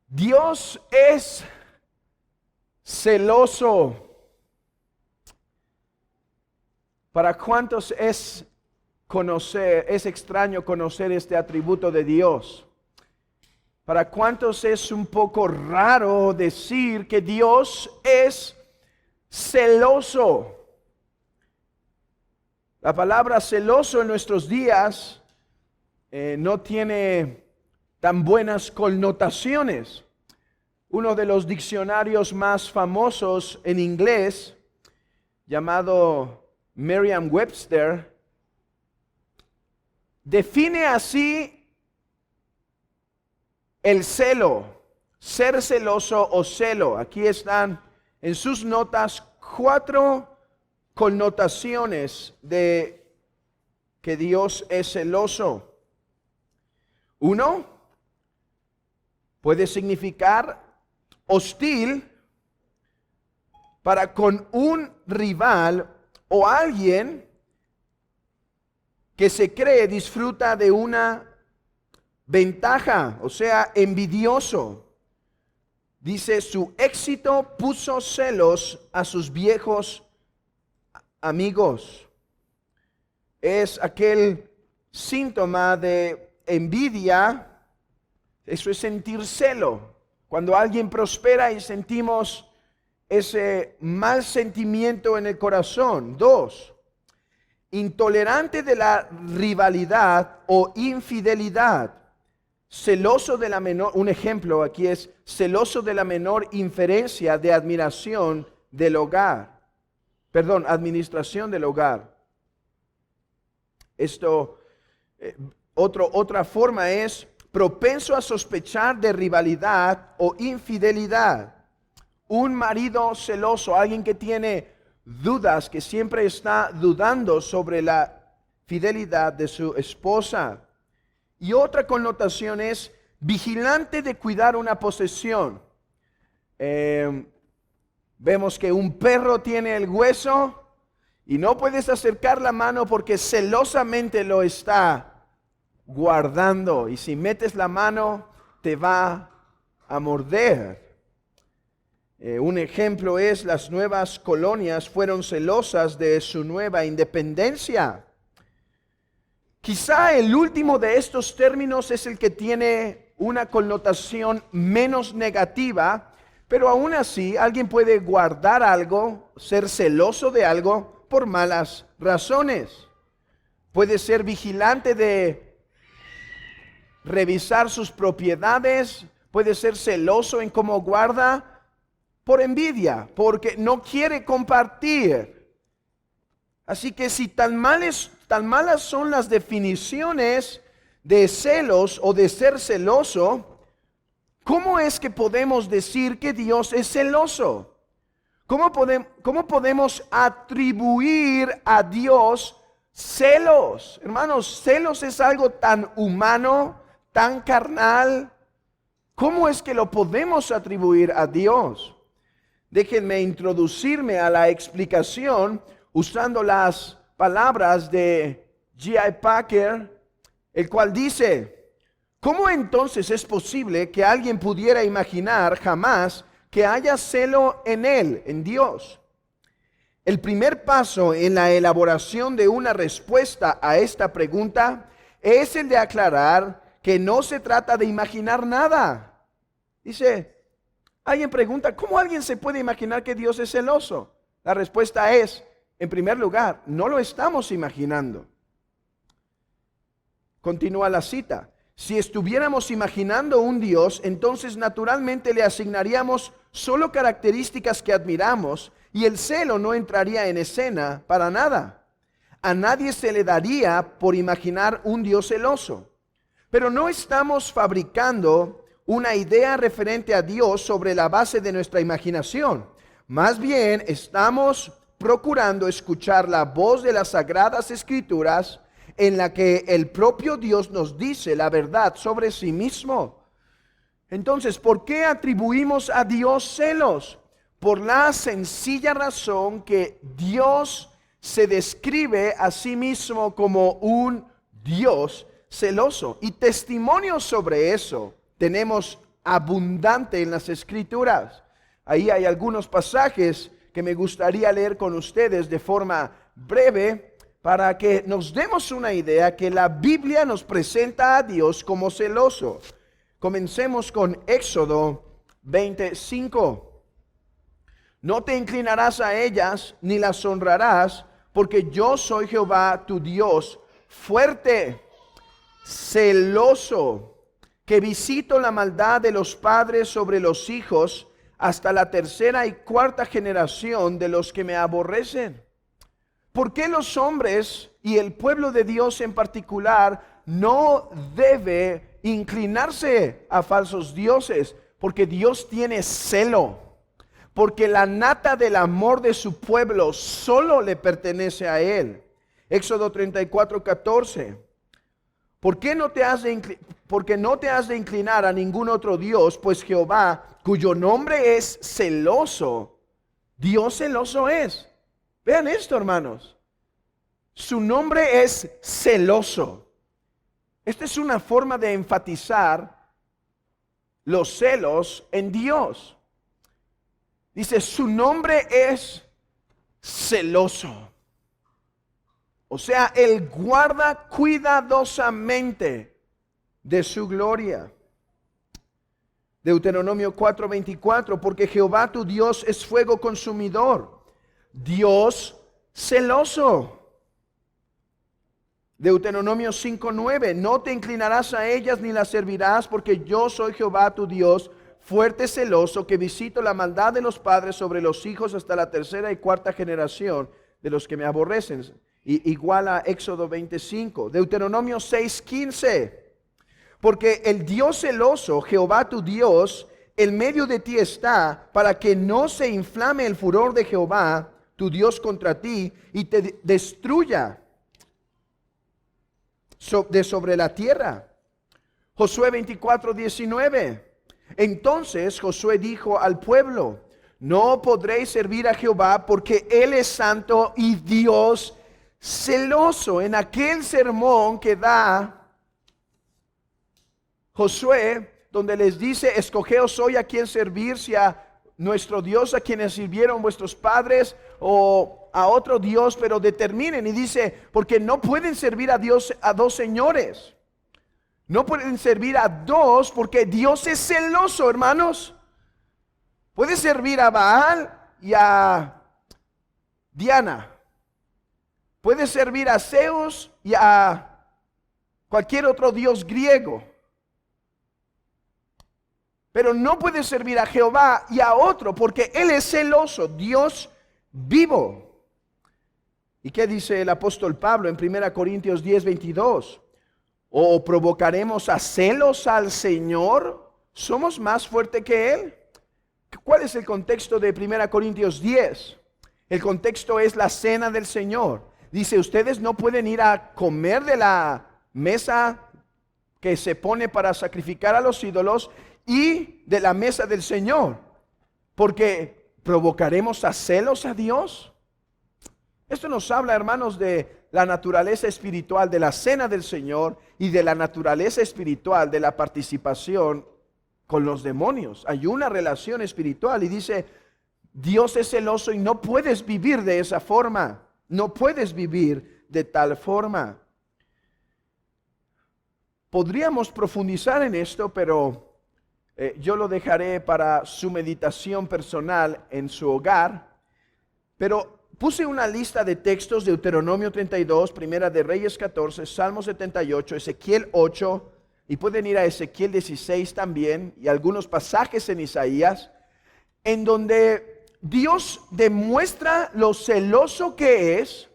Dios es celoso. ¿Para cuántos es extraño conocer este atributo de Dios? ¿Para cuántos es un poco raro decir que Dios es celoso? La palabra celoso en nuestros días no tiene tan buenas connotaciones. Uno de los diccionarios más famosos en inglés, llamado Merriam-Webster, define así el celo, ser celoso o celo. Aquí están en sus notas 4 connotaciones de que Dios es celoso. 1, puede significar hostil para con un rival o alguien que se cree disfruta de una ventaja, o sea, envidioso. Dice, su éxito puso celos a sus viejos amigos. Es aquel síntoma de envidia, eso es sentir celo. Cuando alguien prospera y sentimos ese mal sentimiento en el corazón. 2, intolerante de la rivalidad o infidelidad. Celoso de la menor, un ejemplo aquí es celoso de la menor inferencia de admiración del hogar. Administración del hogar. Otra forma es propenso a sospechar de rivalidad o infidelidad. Un marido celoso, alguien que tiene dudas, que siempre está dudando sobre la fidelidad de su esposa. Y otra connotación es vigilante de cuidar una posesión. Vemos que un perro tiene el hueso y no puedes acercar la mano porque celosamente lo está guardando. Y si metes la mano, te va a morder. Un ejemplo es las nuevas colonias fueron celosas de su nueva independencia. Quizá el último de estos términos es el que tiene una connotación menos negativa, pero aún así alguien puede guardar algo, ser celoso de algo por malas razones. Puede ser vigilante de revisar sus propiedades, puede ser celoso en cómo guarda por envidia, porque no quiere compartir. Así que si tan malas son las definiciones de celos o de ser celoso, ¿cómo es que podemos decir que Dios es celoso? ¿Cómo podemos atribuir a Dios celos? Hermanos, celos es algo tan humano, tan carnal. ¿Cómo es que lo podemos atribuir a Dios? Déjenme introducirme a la explicación usando las palabras de J.I. Packer, el cual dice, ¿cómo entonces es posible que alguien pudiera imaginar jamás que haya celo en él, en Dios? El primer paso en la elaboración de una respuesta a esta pregunta es el de aclarar que no se trata de imaginar nada. Dice, alguien pregunta, ¿cómo alguien se puede imaginar que Dios es celoso? La respuesta es, en primer lugar, no lo estamos imaginando. Continúa la cita. Si estuviéramos imaginando un Dios, entonces naturalmente le asignaríamos solo características que admiramos y el celo no entraría en escena para nada. A nadie se le daría por imaginar un Dios celoso. Pero no estamos fabricando una idea referente a Dios sobre la base de nuestra imaginación. Más bien, estamos procurando escuchar la voz de las Sagradas Escrituras en la que el propio Dios nos dice la verdad sobre sí mismo. Entonces, ¿por qué atribuimos a Dios celos? Por la sencilla razón que Dios se describe a sí mismo como un Dios celoso. Y testimonios sobre eso tenemos abundante en las Escrituras. Ahí hay algunos pasajes que me gustaría leer con ustedes de forma breve para que nos demos una idea que la Biblia nos presenta a Dios como celoso. Comencemos con Éxodo 25. No te inclinarás a ellas ni las honrarás, porque yo soy Jehová tu Dios, fuerte, celoso, que visito la maldad de los padres sobre los hijos hasta la tercera y cuarta generación de los que me aborrecen. ¿Por qué los hombres y el pueblo de Dios en particular no debe inclinarse a falsos dioses? Porque Dios tiene celo, porque la nata del amor de su pueblo solo le pertenece a Él. Éxodo 34:14. Porque no te has de inclinar a ningún otro Dios, pues Jehová, cuyo nombre es celoso, Dios celoso es. Vean esto, hermanos. Su nombre es celoso. Esta es una forma de enfatizar los celos en Dios. Dice, su nombre es celoso. O sea, Él guarda cuidadosamente de su gloria. Deuteronomio 4:24, porque Jehová tu Dios es fuego consumidor, Dios celoso. Deuteronomio 5:9, no te inclinarás a ellas ni las servirás, porque yo soy Jehová tu Dios, fuerte, celoso, que visito la maldad de los padres sobre los hijos hasta la tercera y cuarta generación de los que me aborrecen. Igual a Éxodo 25. Deuteronomio 6:15. Porque el Dios celoso, Jehová tu Dios, en medio de ti está, para que no se inflame el furor de Jehová, tu Dios, contra ti, y te destruya de sobre la tierra. Josué 24:19. Entonces Josué dijo al pueblo, no podréis servir a Jehová, porque Él es santo y Dios celoso. En aquel sermón que da Josué, donde les dice, escogeos hoy a quien servir, si a nuestro Dios a quienes sirvieron vuestros padres, o a otro Dios, pero determinen. Y dice, porque no pueden servir a Dios, a dos señores. No pueden servir a dos, porque Dios es celoso, hermanos. Puede servir a Baal y a Diana. Puede servir a Zeus y a cualquier otro dios griego. Pero no puede servir a Jehová y a otro, porque Él es celoso, Dios vivo. ¿Y qué dice el apóstol Pablo en 1 Corintios 10:22? ¿O provocaremos a celos al Señor? ¿Somos más fuertes que Él? ¿Cuál es el contexto de 1 Corintios 10? El contexto es la cena del Señor. Dice, ustedes no pueden ir a comer de la mesa que se pone para sacrificar a los ídolos y de la mesa del Señor, porque provocaremos a celos a Dios. Esto nos habla, hermanos, de la naturaleza espiritual de la cena del Señor y de la naturaleza espiritual de la participación con los demonios. Hay una relación espiritual y dice, Dios es celoso y no puedes vivir de esa forma. No puedes vivir de tal forma. Podríamos profundizar en esto, pero yo lo dejaré para su meditación personal en su hogar. Pero puse una lista de textos: Deuteronomio 32, Primera de Reyes 14, Salmo 78, Ezequiel 8, y pueden ir a Ezequiel 16 también, y algunos pasajes en Isaías, en donde Dios demuestra lo celoso que es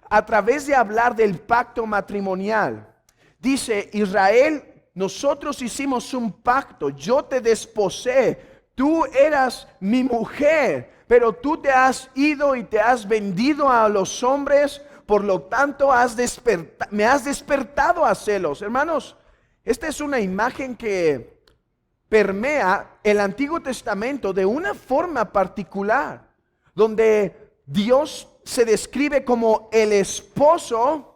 a través de hablar del pacto matrimonial. Dice, Israel, nosotros hicimos un pacto, yo te desposé, tú eras mi mujer, pero tú te has ido y te has vendido a los hombres, por lo tanto me has despertado a celos. Hermanos, esta es una imagen que permea el Antiguo Testamento de una forma particular, donde Dios se describe como el esposo.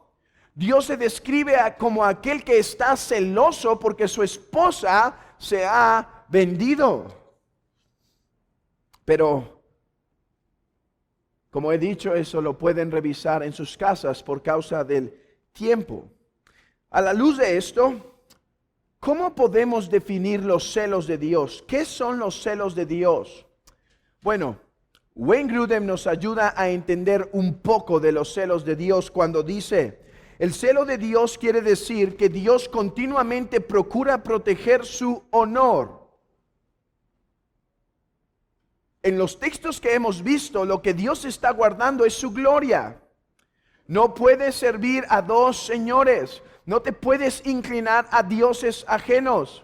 Dios se describe como aquel que está celoso porque su esposa se ha vendido. Pero, como he dicho, eso lo pueden revisar en sus casas por causa del tiempo. A la luz de esto, ¿cómo podemos definir los celos de Dios? ¿Qué son los celos de Dios? Bueno, Wayne Grudem nos ayuda a entender un poco de los celos de Dios cuando dice: el celo de Dios quiere decir que Dios continuamente procura proteger su honor. En los textos que hemos visto, lo que Dios está guardando es su gloria. No puedes servir a dos señores. No te puedes inclinar a dioses ajenos.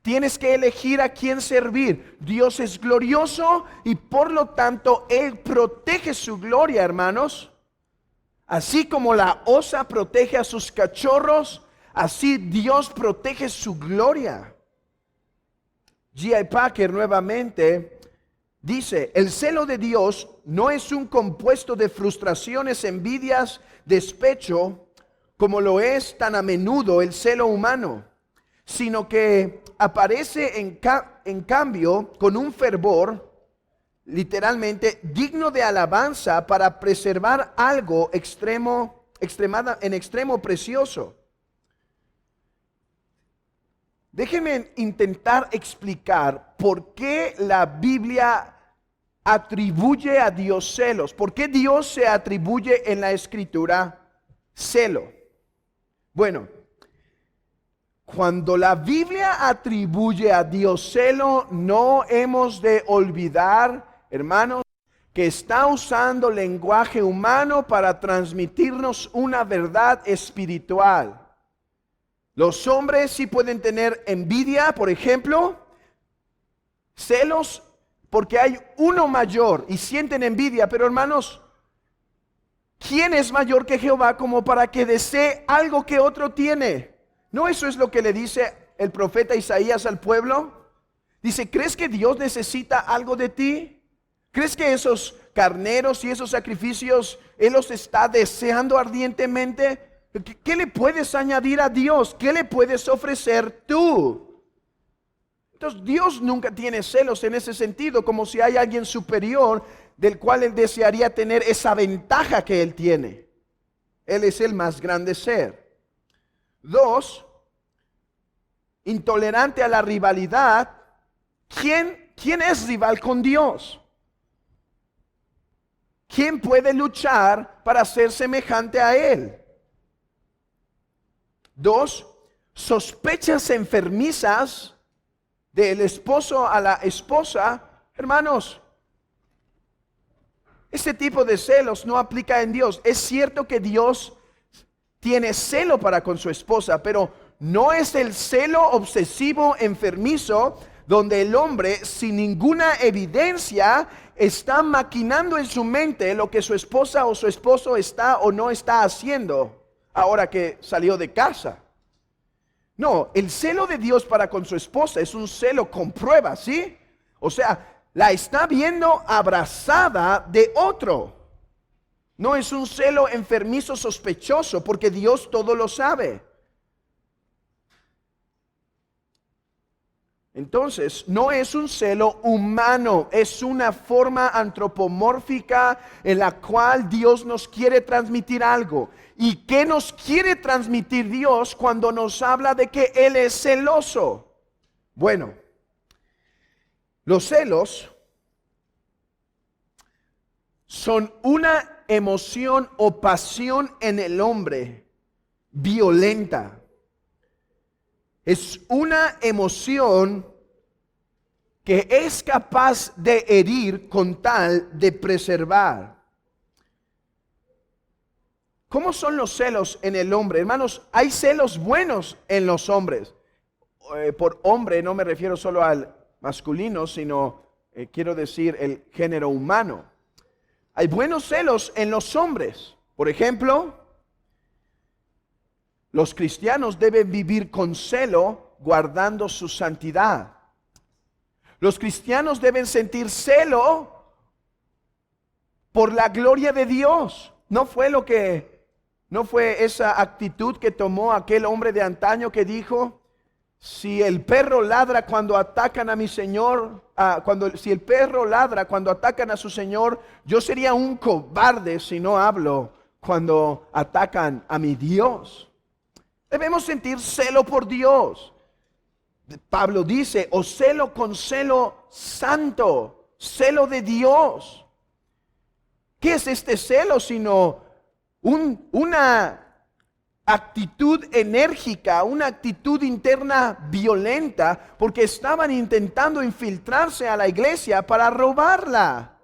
Tienes que elegir a quién servir. Dios es glorioso y por lo tanto Él protege su gloria, hermanos. Así como la osa protege a sus cachorros, así Dios protege su gloria. G.I. Packer nuevamente dice: el celo de Dios no es un compuesto de frustraciones, envidias, despecho, como lo es tan a menudo el celo humano, sino que aparece en cambio con un fervor, literalmente, digno de alabanza para preservar algo en extremo precioso. Déjenme intentar explicar por qué la Biblia atribuye a Dios celos. ¿Por qué Dios se atribuye en la Escritura celo? Bueno, cuando la Biblia atribuye a Dios celo, no hemos de olvidar, hermanos, que está usando lenguaje humano para transmitirnos una verdad espiritual. Los hombres sí pueden tener envidia, por ejemplo, celos, porque hay uno mayor y sienten envidia. Pero hermanos, ¿quién es mayor que Jehová como para que desee algo que otro tiene? ¿No eso es lo que le dice el profeta Isaías al pueblo? Dice: ¿crees que Dios necesita algo de ti? ¿Crees que esos carneros y esos sacrificios Él los está deseando ardientemente? ¿Qué le puedes añadir a Dios? ¿Qué le puedes ofrecer tú? Entonces Dios nunca tiene celos en ese sentido, como si hay alguien superior del cual Él desearía tener esa ventaja que Él tiene. Él es el más grande ser. 2, intolerante a la rivalidad. ¿Quién es rival con Dios? ¿Quién puede luchar para ser semejante a Él? 2, sospechas enfermizas del esposo a la esposa. Hermanos, este tipo de celos no aplica en Dios. Es cierto que Dios tiene celo para con su esposa, pero no es el celo obsesivo enfermizo donde el hombre sin ninguna evidencia está maquinando en su mente lo que su esposa o su esposo está o no está haciendo ahora que salió de casa. No, el celo de Dios para con su esposa es un celo con pruebas, ¿sí? O sea, la está viendo abrazada de otro. No es un celo enfermizo sospechoso, porque Dios todo lo sabe. Entonces, no es un celo humano, es una forma antropomórfica en la cual Dios nos quiere transmitir algo. ¿Y qué nos quiere transmitir Dios cuando nos habla de que Él es celoso? Bueno, los celos son una emoción o pasión en el hombre violenta. Es una emoción que es capaz de herir con tal de preservar. ¿Cómo son los celos en el hombre? Hermanos, hay celos buenos en los hombres. Por hombre no me refiero solo al masculino, sino quiero decir el género humano. Hay buenos celos en los hombres. Por ejemplo, los cristianos deben vivir con celo guardando su santidad. Los cristianos deben sentir celo por la gloria de Dios. No fue esa actitud que tomó aquel hombre de antaño que dijo: Si el perro ladra cuando atacan a mi Señor, si el perro ladra cuando atacan a su Señor, yo sería un cobarde si no hablo cuando atacan a mi Dios. Debemos sentir celo por Dios. Pablo dice, o celo con celo santo, celo de Dios. ¿Qué es este celo sino una actitud enérgica, una actitud interna violenta, porque estaban intentando infiltrarse a la iglesia para robarla?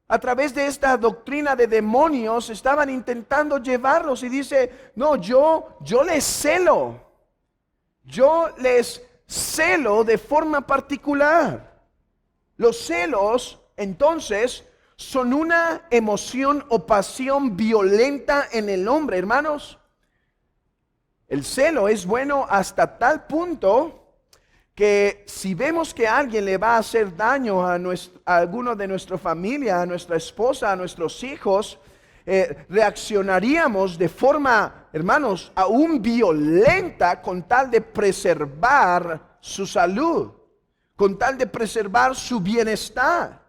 A través de esta doctrina de demonios estaban intentando llevarlos, y dice, no, yo les celo. Yo les celo de forma particular. Los celos, entonces, son una emoción o pasión violenta en el hombre, hermanos. El celo es bueno hasta tal punto que si vemos que alguien le va a hacer daño a alguno de nuestra familia, a nuestra esposa, a nuestros hijos, reaccionaríamos de forma, hermanos, aún violenta con tal de preservar su salud, con tal de preservar su bienestar.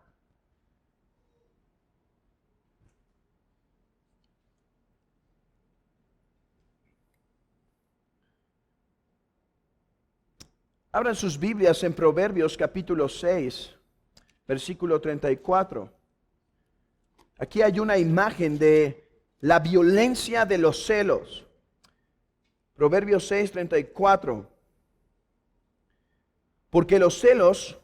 Abran sus Biblias en Proverbios capítulo 6, versículo 34. Aquí hay una imagen de la violencia de los celos. Proverbios 6, 34. Porque los celos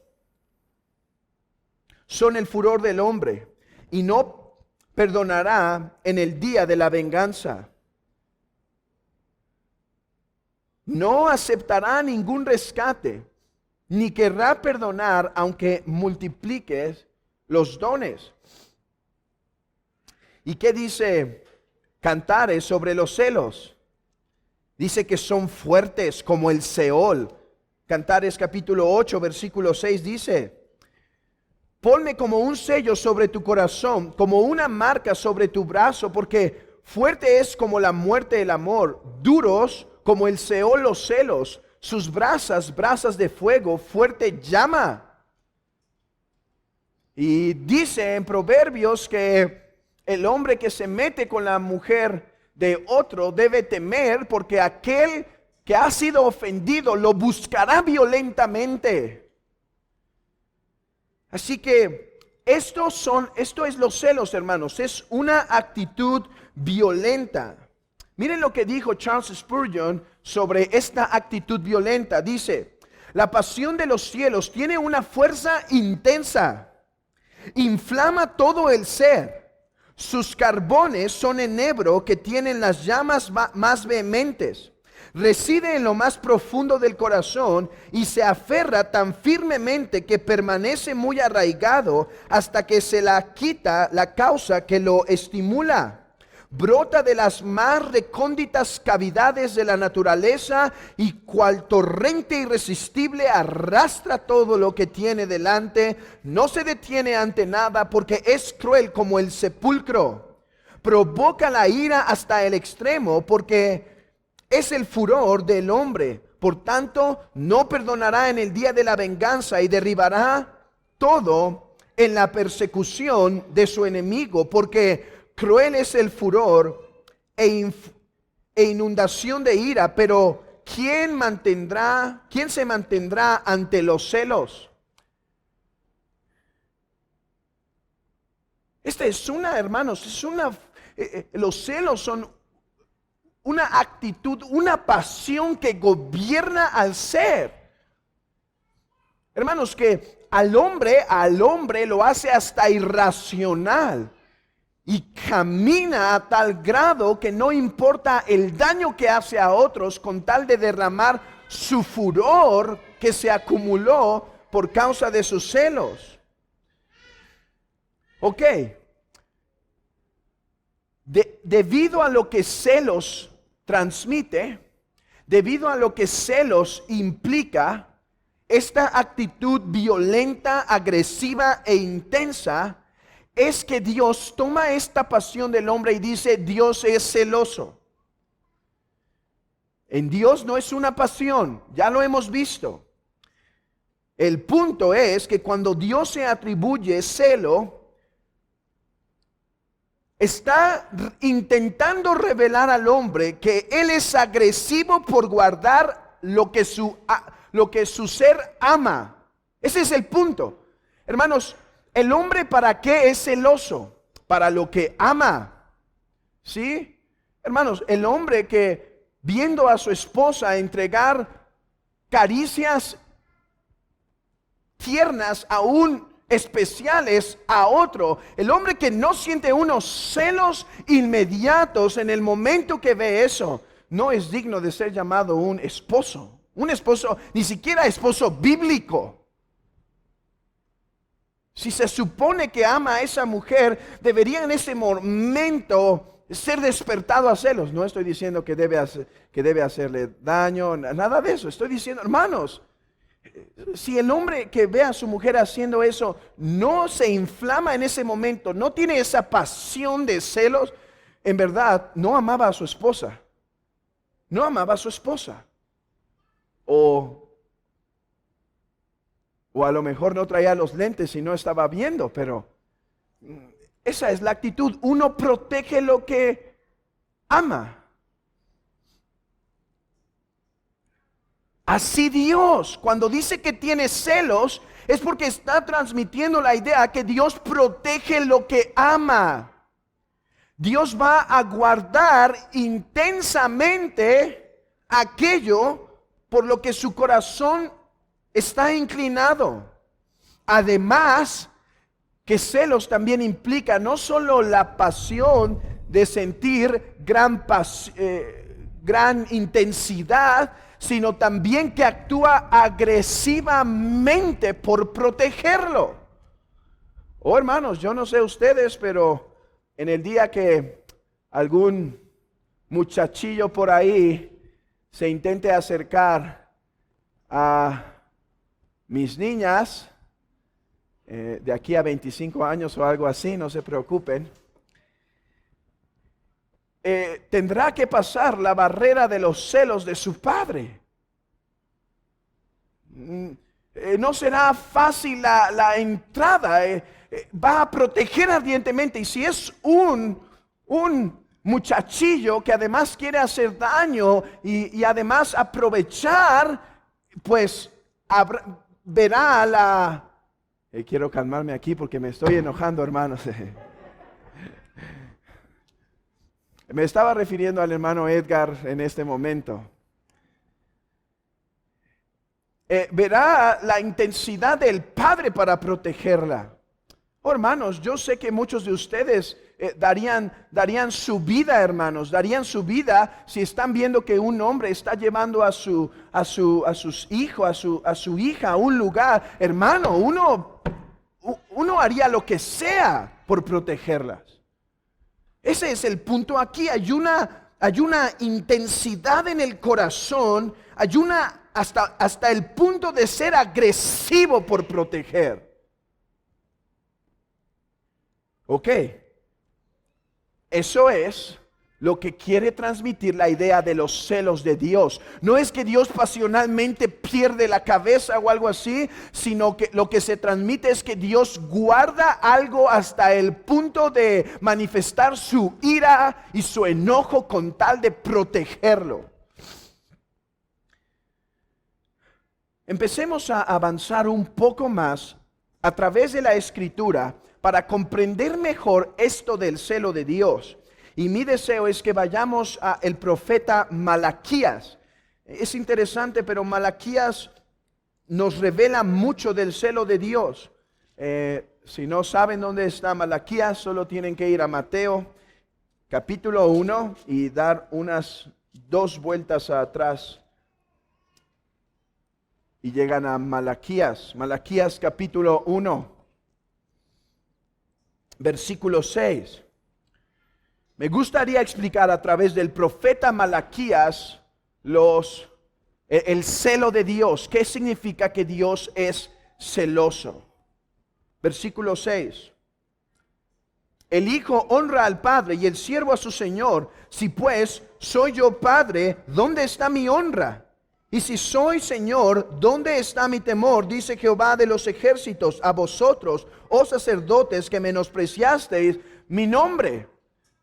son el furor del hombre, y no perdonará en el día de la venganza. No aceptará ningún rescate, ni querrá perdonar aunque multipliques los dones. ¿Y qué dice Cantares sobre los celos? Dice que son fuertes como el Seol. Cantares capítulo 8, versículo 6 dice, ponme como un sello sobre tu corazón, como una marca sobre tu brazo, porque fuerte es como la muerte el amor, duros como el Seol los celos, sus brasas de fuego, fuerte llama. Y dice en Proverbios que el hombre que se mete con la mujer de otro debe temer, porque aquel que ha sido ofendido lo buscará violentamente. Así que esto es los celos, hermanos, es una actitud violenta. Miren lo que dijo Charles Spurgeon sobre esta actitud violenta. Dice, la pasión de los cielos tiene una fuerza intensa, inflama todo el ser. Sus carbones son enebro que tienen las llamas más vehementes. Reside en lo más profundo del corazón y se aferra tan firmemente que permanece muy arraigado hasta que se la quita la causa que lo estimula. Brota de las más recónditas cavidades de la naturaleza y cual torrente irresistible arrastra todo lo que tiene delante. No se detiene ante nada porque es cruel como el sepulcro. Provoca la ira hasta el extremo porque es el furor del hombre. Por tanto, no perdonará en el día de la venganza y derribará todo en la persecución de su enemigo, porque cruel es el furor e inundación de ira, pero ¿quién se mantendrá ante los celos? Los celos son una actitud, una pasión que gobierna al ser. Hermanos, que al hombre lo hace hasta irracional. Y camina a tal grado que no importa el daño que hace a otros con tal de derramar su furor que se acumuló por causa de sus celos. Ok. Debido a lo que celos transmite, debido a lo que celos implica, esta actitud violenta, agresiva e intensa, es que Dios toma esta pasión del hombre y dice, Dios es celoso. En Dios no es una pasión, ya lo hemos visto. El punto es que cuando Dios se atribuye celo, está intentando revelar al hombre que Él es agresivo por guardar lo que su ser ama. Ese es el punto. Hermanos, ¿el hombre para qué es celoso? Para lo que ama. ¿Sí? Hermanos, el hombre que viendo a su esposa entregar caricias tiernas, aún especiales a otro, el hombre que no siente unos celos inmediatos en el momento que ve eso, no es digno de ser llamado un esposo, ni siquiera esposo bíblico. Si se supone que ama a esa mujer, debería en ese momento ser despertado a celos. No estoy diciendo que debe hacerle daño, nada de eso. Estoy diciendo, hermanos, si el hombre que ve a su mujer haciendo eso no se inflama en ese momento, no tiene esa pasión de celos, en verdad no amaba a su esposa. No amaba a su esposa. O a lo mejor no traía los lentes y no estaba viendo, pero esa es la actitud. Uno protege lo que ama. Así Dios, cuando dice que tiene celos, es porque está transmitiendo la idea que Dios protege lo que ama. Dios va a guardar intensamente aquello por lo que su corazón está inclinado. Además, que celos también implica no solo la pasión de sentir gran intensidad, sino también que actúa agresivamente por protegerlo. Oh, hermanos, yo no sé ustedes, pero en el día que algún muchachillo por ahí se intente acercar a mis niñas, de aquí a 25 años o algo así, no se preocupen, tendrá que pasar la barrera de los celos de su padre. No será fácil la entrada, va a proteger ardientemente. Y si es un muchachillo que además quiere hacer daño y además aprovechar, pues verá quiero calmarme aquí porque me estoy enojando, hermanos. Me estaba refiriendo al hermano Edgar en este momento. Verá la intensidad del padre para protegerla. Oh, hermanos, yo sé que muchos de ustedes darían su vida, hermanos, darían su vida si están viendo que un hombre está llevando a sus hijos, a su hija a un lugar. Hermano, uno haría lo que sea por protegerlas. Ese es el punto aquí. Hay una intensidad en el corazón, hasta el punto de ser agresivo por proteger. Ok, eso es lo que quiere transmitir la idea de los celos de Dios. No es que Dios pasionalmente pierde la cabeza o algo así, sino que lo que se transmite es que Dios guarda algo hasta el punto de manifestar su ira y su enojo con tal de protegerlo. Empecemos a avanzar un poco más a través de la Escritura para comprender mejor esto del celo de Dios. Y mi deseo es que vayamos a el profeta Malaquías. Es interesante, pero Malaquías nos revela mucho del celo de Dios. Si no saben dónde está Malaquías, solo tienen que ir a Mateo capítulo 1 y dar unas 2 vueltas atrás. Y llegan a Malaquías. Malaquías capítulo 1, versículo 6. Me gustaría explicar a través del profeta Malaquías el celo de Dios. ¿Qué significa que Dios es celoso? Versículo 6. El hijo honra al padre y el siervo a su señor. Si pues soy yo Padre, ¿dónde está mi honra? Y si soy Señor, ¿dónde está mi temor? Dice Jehová de los ejércitos, a vosotros, oh sacerdotes, que menospreciasteis mi nombre.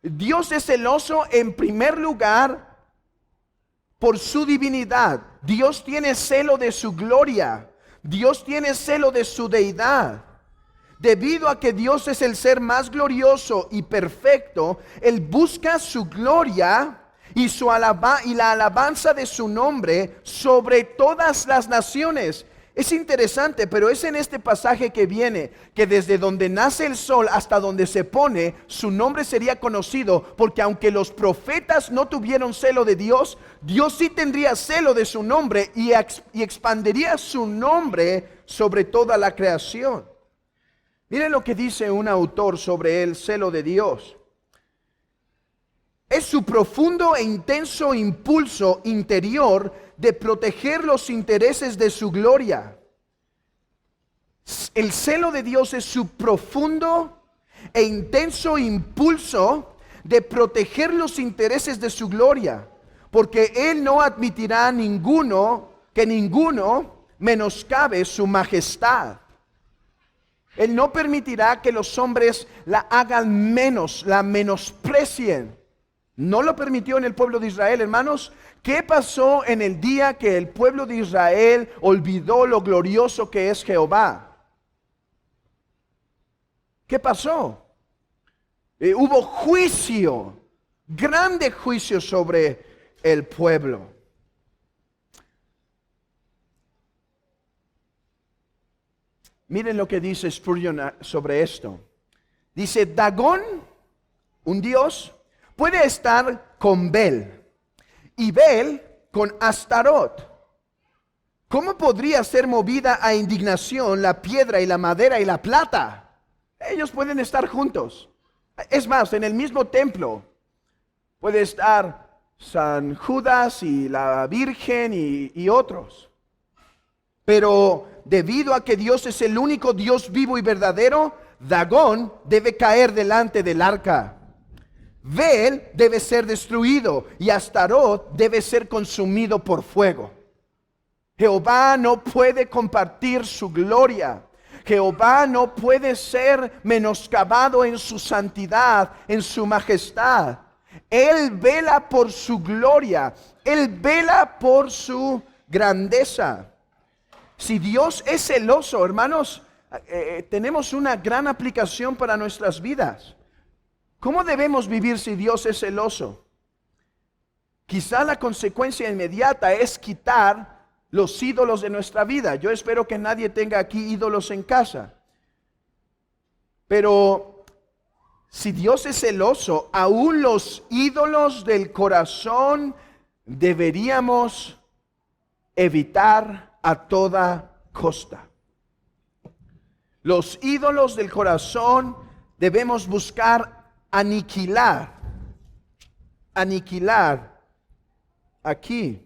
Dios es celoso en primer lugar por su divinidad. Dios tiene celo de su gloria. Dios tiene celo de su deidad. Debido a que Dios es el ser más glorioso y perfecto, Él busca su gloria y la alabanza de su nombre sobre todas las naciones. Es interesante, pero es en este pasaje que viene que desde donde nace el sol hasta donde se pone, su nombre sería conocido, porque aunque los profetas no tuvieron celo de Dios, Dios sí tendría celo de su nombre y expandiría su nombre sobre toda la creación. Miren lo que dice un autor sobre el celo de Dios. Es su profundo e intenso impulso interior de proteger los intereses de su gloria. El celo de Dios es su profundo e intenso impulso de proteger los intereses de su gloria, porque Él no admitirá que ninguno menoscabe su majestad. Él no permitirá que los hombres la hagan menos, la menosprecien. No lo permitió en el pueblo de Israel, hermanos. ¿Qué pasó en el día que el pueblo de Israel olvidó lo glorioso que es Jehová? ¿Qué pasó? Hubo juicio, grande juicio sobre el pueblo. Miren lo que dice Spurgeon sobre esto. Dice, Dagón, un dios, puede estar con Bel y Bel con Astarot. ¿Cómo podría ser movida a indignación la piedra y la madera y la plata? Ellos pueden estar juntos. Es más, en el mismo templo puede estar San Judas y la Virgen y otros. Pero debido a que Dios es el único Dios vivo y verdadero, Dagón debe caer delante del arca. Bel debe ser destruido y Astarot debe ser consumido por fuego. Jehová no puede compartir su gloria. Jehová no puede ser menoscabado en su santidad, en su majestad. Él vela por su gloria. Él vela por su grandeza. Si Dios es celoso, hermanos, tenemos una gran aplicación para nuestras vidas. ¿Cómo debemos vivir si Dios es celoso? Quizá la consecuencia inmediata es quitar los ídolos de nuestra vida. Yo espero que nadie tenga aquí ídolos en casa. Pero si Dios es celoso, aún los ídolos del corazón deberíamos evitar a toda costa. Los ídolos del corazón debemos buscar aniquilar aquí.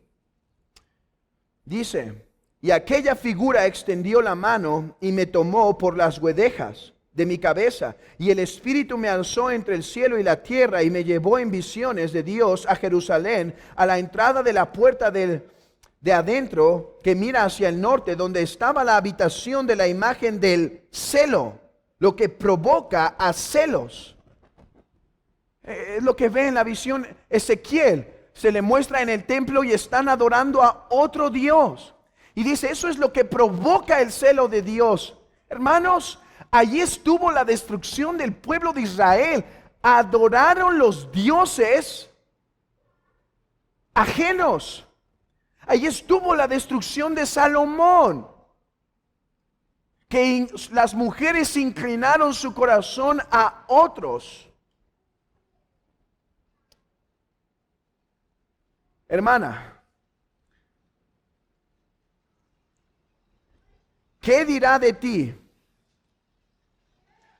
Dice, y aquella figura extendió la mano y me tomó por las guedejas de mi cabeza, y el Espíritu me alzó entre el cielo y la tierra y me llevó en visiones de Dios a Jerusalén, a la entrada de la puerta de adentro que mira hacia el norte, donde estaba la habitación de la imagen del celo, lo que provoca a celos. Es lo que ve en la visión Ezequiel. Se le muestra en el templo y están adorando a otro Dios. Y dice, eso es lo que provoca el celo de Dios. Hermanos, allí estuvo la destrucción del pueblo de Israel. Adoraron los dioses ajenos. Allí estuvo la destrucción de Salomón, que las mujeres inclinaron su corazón a otros. Hermana, ¿qué dirá de ti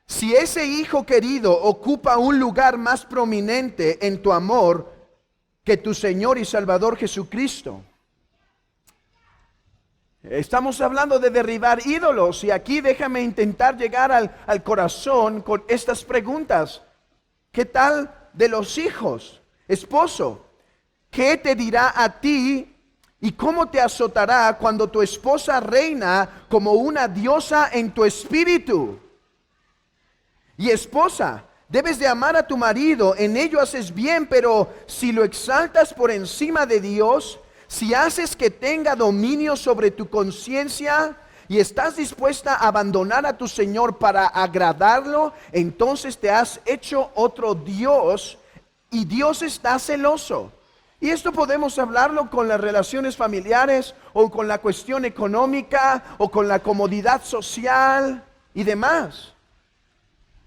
si ese hijo querido ocupa un lugar más prominente en tu amor que tu Señor y Salvador Jesucristo? Estamos hablando de derribar ídolos y aquí déjame intentar llegar al corazón con estas preguntas. ¿Qué tal de los hijos? Esposo, ¿qué te dirá a ti y cómo te azotará cuando tu esposa reina como una diosa en tu espíritu? Y esposa, debes de amar a tu marido, en ello haces bien, pero si lo exaltas por encima de Dios, si haces que tenga dominio sobre tu conciencia y estás dispuesta a abandonar a tu Señor para agradarlo, entonces te has hecho otro Dios y Dios está celoso. Y esto podemos hablarlo con las relaciones familiares o con la cuestión económica o con la comodidad social y demás.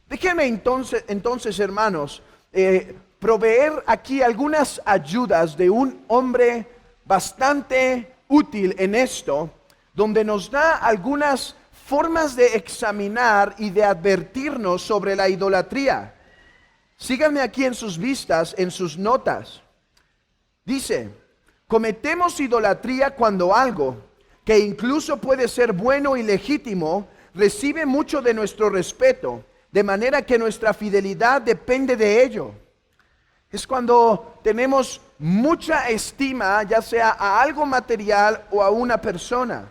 Déjenme entonces, hermanos, proveer aquí algunas ayudas de un hombre bastante útil en esto, donde nos da algunas formas de examinar y de advertirnos sobre la idolatría. Síganme aquí en sus vistas, en sus notas. Dice, cometemos idolatría cuando algo que incluso puede ser bueno y legítimo recibe mucho de nuestro respeto, de manera que nuestra fidelidad depende de ello. Es cuando tenemos mucha estima, ya sea a algo material o a una persona.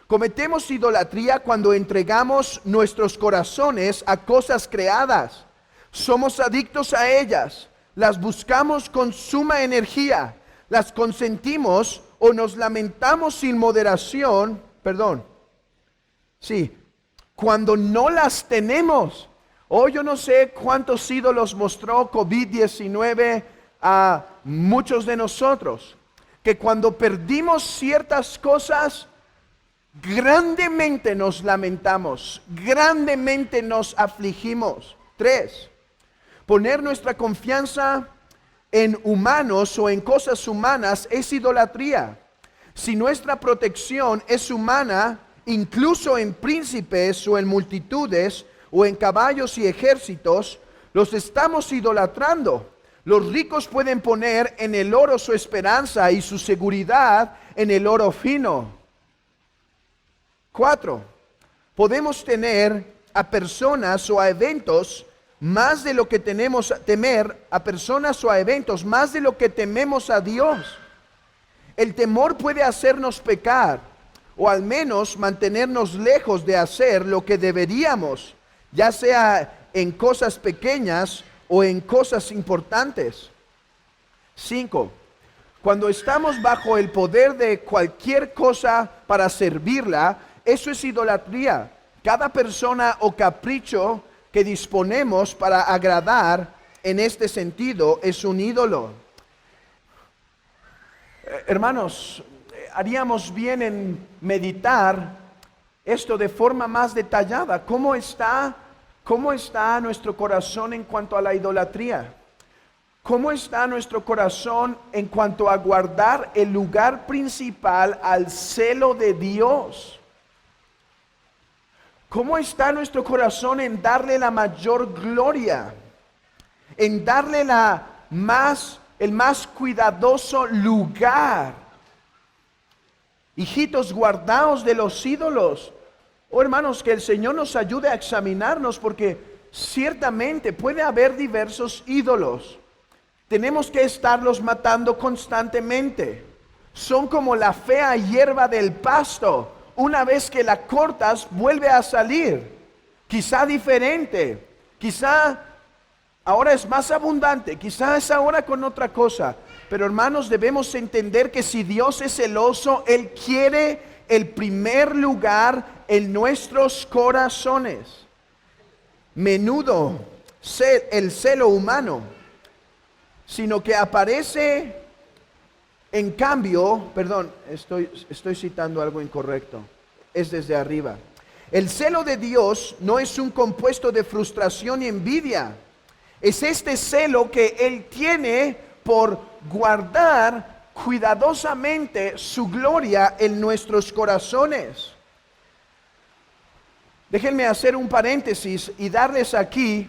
Cometemos idolatría cuando entregamos nuestros corazones a cosas creadas. Somos adictos a ellas, las buscamos con suma energía, las consentimos o nos lamentamos sin moderación, cuando no las tenemos. Yo no sé cuántos ídolos mostró COVID-19 a muchos de nosotros, que cuando perdimos ciertas cosas, grandemente nos lamentamos, grandemente nos afligimos. 3, poner nuestra confianza en humanos o en cosas humanas es idolatría. Si nuestra protección es humana, incluso en príncipes o en multitudes, o en caballos y ejércitos, los estamos idolatrando. Los ricos pueden poner en el oro su esperanza y su seguridad en el oro fino. 4, podemos temer a personas o a eventos más de lo que temer a personas o a eventos más de lo que tememos a Dios. El temor puede hacernos pecar, o al menos mantenernos lejos de hacer lo que deberíamos, ya sea en cosas pequeñas o en cosas importantes. 5, cuando estamos bajo el poder de cualquier cosa para servirla, eso es idolatría. Cada persona o capricho que disponemos para agradar en este sentido es un ídolo. Hermanos, haríamos bien en meditar esto de forma más detallada. ¿Cómo está nuestro corazón en cuanto a la idolatría? ¿Cómo está nuestro corazón en cuanto a guardar el lugar principal al celo de Dios? ¿Cómo está nuestro corazón en darle la mayor gloria? En darle el más cuidadoso lugar. Hijitos, guardaos de los ídolos. Hermanos, que el Señor nos ayude a examinarnos, porque ciertamente puede haber diversos ídolos. Tenemos que estarlos matando constantemente. Son como la fea hierba del pasto. Una vez que la cortas, vuelve a salir. Quizá diferente, quizá ahora es más abundante, quizá es ahora con otra cosa. Pero hermanos, debemos entender que si Dios es celoso, Él quiere el primer lugar en nuestros corazones. Menudo el celo humano, sino que aparece en cambio, estoy citando algo incorrecto, es desde arriba. El celo de Dios no es un compuesto de frustración y envidia. Es este celo que Él tiene por guardar cuidadosamente su gloria en nuestros corazones. Déjenme hacer un paréntesis y darles aquí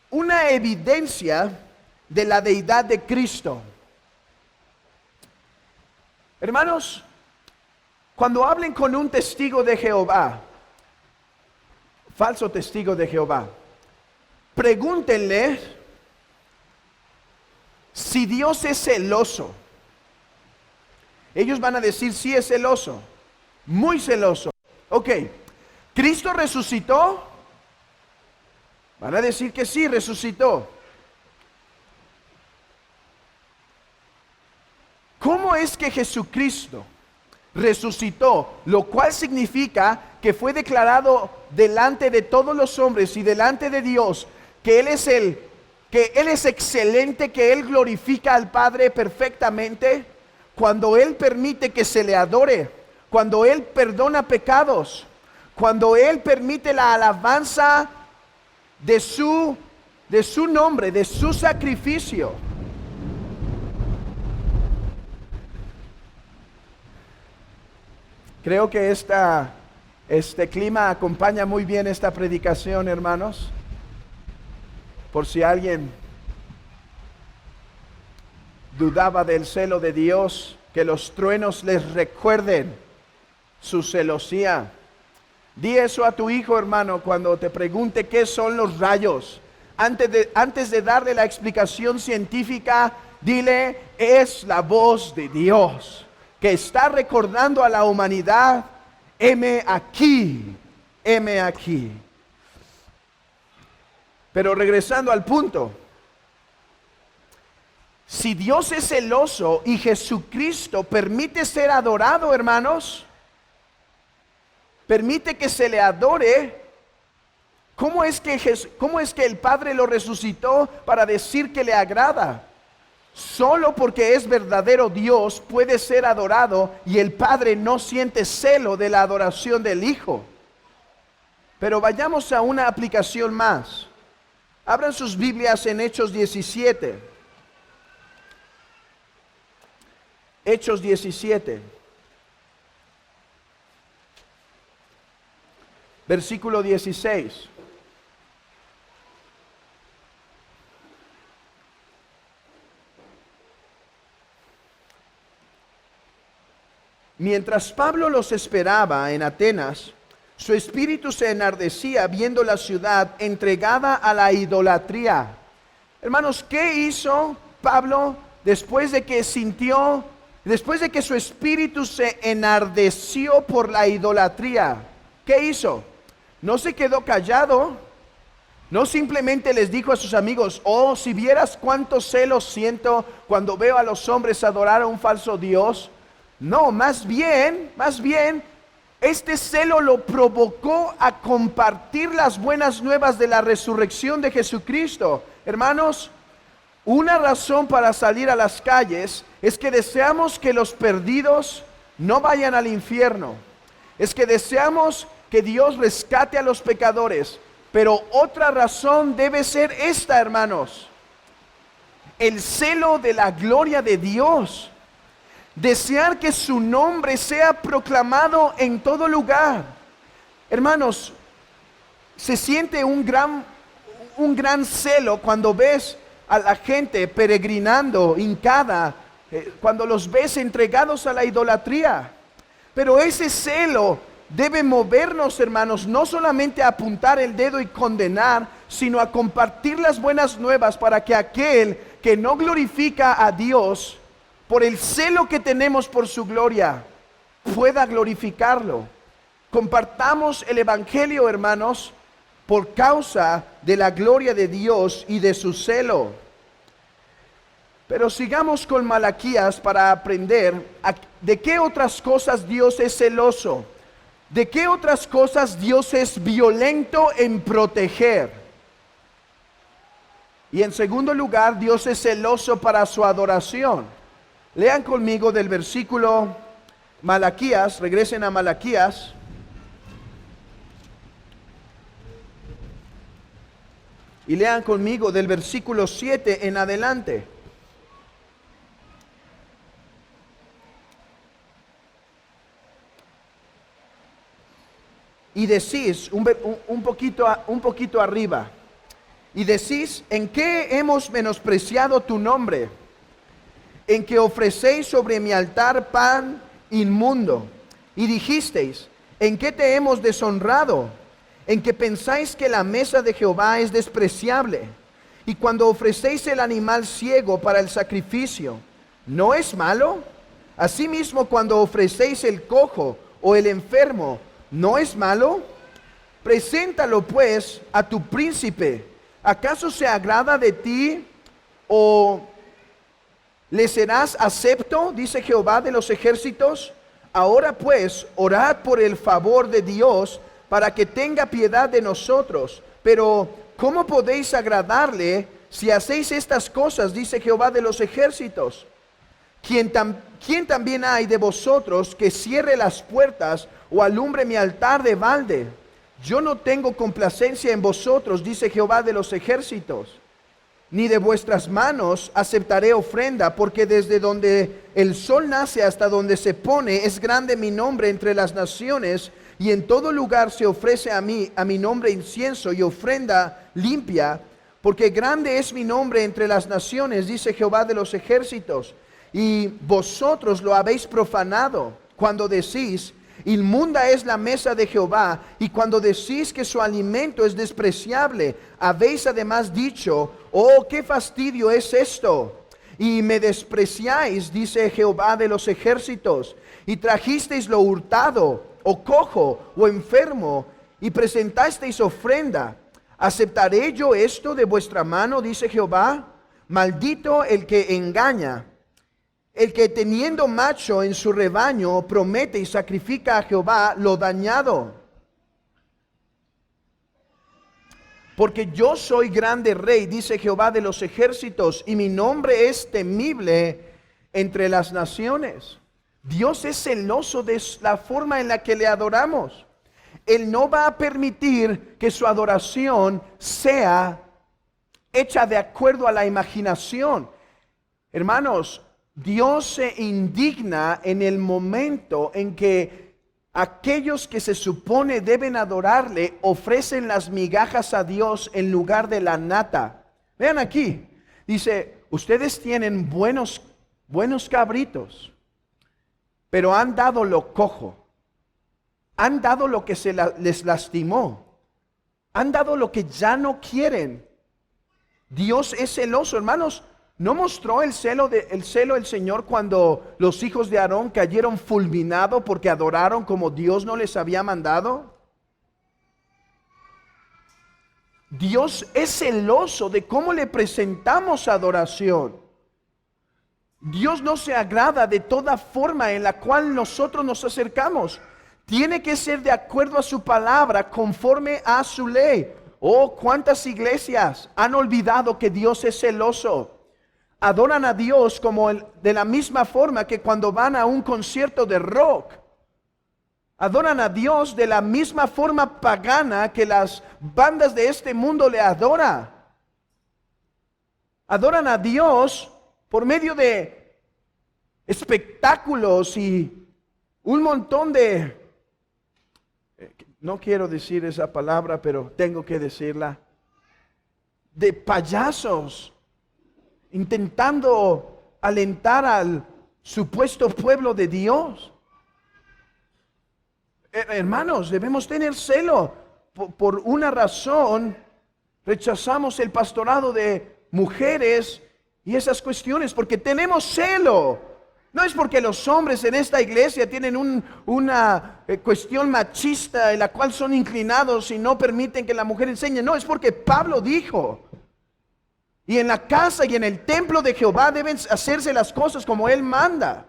una evidencia de la deidad de Cristo. Hermanos, cuando hablen con un testigo de Jehová, falso testigo de Jehová, pregúntenle Si Dios es celoso, ellos van a decir, sí es celoso, muy celoso. Ok, ¿Cristo resucitó? Van a decir que sí, resucitó. ¿Cómo es que Jesucristo resucitó? Lo cual significa que fue declarado delante de todos los hombres y delante de Dios que Él es excelente, que Él glorifica al Padre perfectamente, cuando Él permite que se le adore, cuando Él perdona pecados, cuando Él permite la alabanza de su nombre, de su sacrificio. Creo que este clima acompaña muy bien esta predicación, hermanos. Por si alguien dudaba del celo de Dios, que los truenos les recuerden su celosía. Di eso a tu hijo, hermano, cuando te pregunte qué son los rayos. Antes de darle la explicación científica, dile, es la voz de Dios que está recordando a la humanidad, heme aquí, heme aquí. Pero regresando al punto, si Dios es celoso y Jesucristo permite ser adorado, hermanos, permite que se le adore, ¿cómo es que el Padre lo resucitó para decir que le agrada? Solo porque es verdadero Dios puede ser adorado y el Padre no siente celo de la adoración del Hijo. Pero vayamos a una aplicación más. Abran sus Biblias en Hechos 17. Hechos 17. Versículo 16. Mientras Pablo los esperaba en Atenas, su espíritu se enardecía viendo la ciudad entregada a la idolatría. Hermanos, ¿qué hizo Pablo después de que su espíritu se enardeció por la idolatría? ¿Qué hizo? No se quedó callado, no simplemente les dijo a sus amigos, oh, si vieras cuánto celo siento cuando veo a los hombres adorar a un falso Dios. No, más bien, este celo lo provocó a compartir las buenas nuevas de la resurrección de Jesucristo. Hermanos, una razón para salir a las calles es que deseamos que los perdidos no vayan al infierno. Es que deseamos que Dios rescate a los pecadores. Pero otra razón debe ser esta, hermanos. El celo de la gloria de Dios. Desear que su nombre sea proclamado en todo lugar. Hermanos, se siente un gran celo cuando ves a la gente peregrinando, hincada, cuando los ves entregados a la idolatría. Pero ese celo debe movernos, hermanos, no solamente a apuntar el dedo y condenar, sino a compartir las buenas nuevas para que aquel que no glorifica a Dios, por el celo que tenemos por su gloria, pueda glorificarlo. Compartamos el evangelio, hermanos, por causa de la gloria de Dios y de su celo. Pero sigamos con Malaquías para aprender de qué otras cosas Dios es celoso, de qué otras cosas Dios es violento en proteger. Y en segundo lugar, Dios es celoso para su adoración. Lean conmigo del versículo Malaquías, regresen a Malaquías. Y lean conmigo del versículo 7 en adelante. Y decís, un poquito arriba, y decís, ¿en qué hemos menospreciado tu nombre? En que ofrecéis sobre mi altar pan inmundo. Y dijisteis, ¿en qué te hemos deshonrado? En que pensáis que la mesa de Jehová es despreciable. Y cuando ofrecéis el animal ciego para el sacrificio, ¿no es malo? Asimismo, cuando ofrecéis el cojo o el enfermo, ¿no es malo? Preséntalo pues a tu príncipe. ¿Acaso se agrada de ti o le serás acepto? Dice Jehová de los ejércitos. Ahora pues, orad por el favor de Dios para que tenga piedad de nosotros. Pero, ¿cómo podéis agradarle si hacéis estas cosas? Dice Jehová de los ejércitos. ¿Quién también hay de vosotros que cierre las puertas o alumbre mi altar de balde? Yo no tengo complacencia en vosotros, dice Jehová de los ejércitos. Ni de vuestras manos aceptaré ofrenda, porque desde donde el sol nace hasta donde se pone es grande mi nombre entre las naciones, y en todo lugar se ofrece a mi nombre incienso y ofrenda limpia, porque grande es mi nombre entre las naciones, dice Jehová de los ejércitos. Y vosotros lo habéis profanado cuando decís, inmunda es la mesa de Jehová, y cuando decís que su alimento es despreciable, habéis además dicho, oh, qué fastidio es esto, y me despreciáis, dice Jehová de los ejércitos, y trajisteis lo hurtado, o cojo, o enfermo, y presentasteis ofrenda. ¿Aceptaré yo esto de vuestra mano? Dice Jehová. Maldito el que engaña, el que teniendo macho en su rebaño promete y sacrifica a Jehová lo dañado. Porque yo soy grande rey, dice Jehová de los ejércitos, y mi nombre es temible entre las naciones. Dios es celoso de la forma en la que le adoramos. Él no va a permitir que su adoración sea hecha de acuerdo a la imaginación. Hermanos, Dios se indigna en el momento en que aquellos que se supone deben adorarle ofrecen las migajas a Dios en lugar de la nata. Vean aquí, dice, ustedes tienen buenos cabritos, pero han dado lo cojo, han dado lo que les lastimó, han dado lo que ya no quieren. Dios es celoso, hermanos. ¿No mostró el celo del Señor cuando los hijos de Aarón cayeron fulminados porque adoraron como Dios no les había mandado? Dios es celoso de cómo le presentamos adoración. Dios no se agrada de toda forma en la cual nosotros nos acercamos. Tiene que ser de acuerdo a su palabra, conforme a su ley. Oh, cuántas iglesias han olvidado que Dios es celoso. Adoran a Dios como de la misma forma que cuando van a un concierto de rock. Adoran a Dios de la misma forma pagana que las bandas de este mundo le adoran. Adoran a Dios por medio de espectáculos y un montón de... No quiero decir esa palabra, pero tengo que decirla. De payasos, intentando alentar al supuesto pueblo de Dios. Hermanos, debemos tener celo. Por una razón, rechazamos el pastorado de mujeres y esas cuestiones, porque tenemos celo. No es porque los hombres en esta iglesia tienen una cuestión machista en la cual son inclinados y no permiten que la mujer enseñe. No, es porque Pablo dijo, y en la casa y en el templo de Jehová deben hacerse las cosas como Él manda.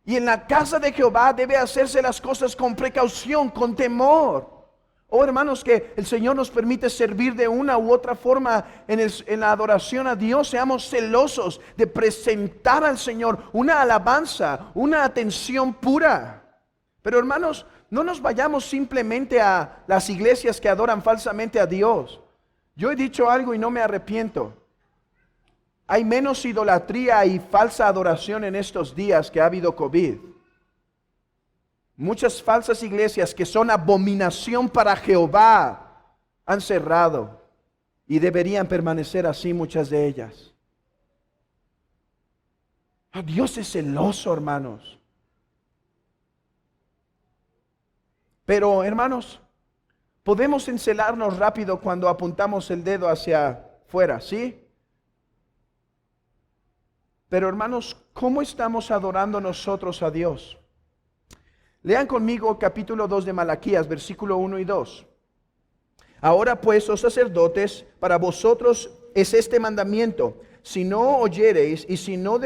Y en la casa de Jehová debe hacerse las cosas con precaución, con temor. Oh, hermanos, que el Señor nos permite servir de una u otra forma en la adoración a Dios. Seamos celosos de presentar al Señor una alabanza, una atención pura. Pero hermanos, no nos vayamos simplemente a las iglesias que adoran falsamente a Dios. Yo he dicho algo y no me arrepiento. Hay menos idolatría y falsa adoración en estos días que ha habido COVID. Muchas falsas iglesias que son abominación para Jehová han cerrado y deberían permanecer así muchas de ellas. Dios es celoso, hermanos. Pero, hermanos, podemos encelarnos rápido cuando apuntamos el dedo hacia afuera, ¿sí? Pero hermanos, ¿cómo estamos adorando nosotros a Dios? Lean conmigo capítulo 2 de Malaquías, versículo 1 y 2. Ahora pues, oh sacerdotes, para vosotros es este mandamiento: si no oyereis y si no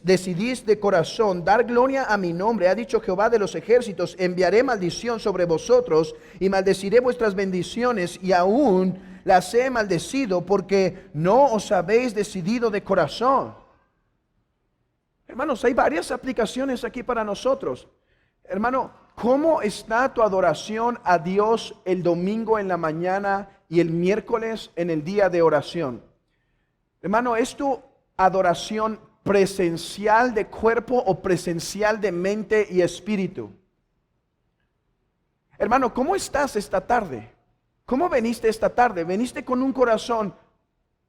decidís de corazón dar gloria a mi nombre, ha dicho Jehová de los ejércitos, enviaré maldición sobre vosotros y maldeciré vuestras bendiciones, y aún las he maldecido porque no os habéis decidido de corazón. Hermanos, hay varias aplicaciones aquí para nosotros. Hermano, ¿cómo está tu adoración a Dios el domingo en la mañana y el miércoles en el día de oración? Hermano, ¿es tu adoración presencial de cuerpo o presencial de mente y espíritu? Hermano, ¿cómo estás esta tarde? ¿Cómo veniste esta tarde? ¿Veniste con un corazón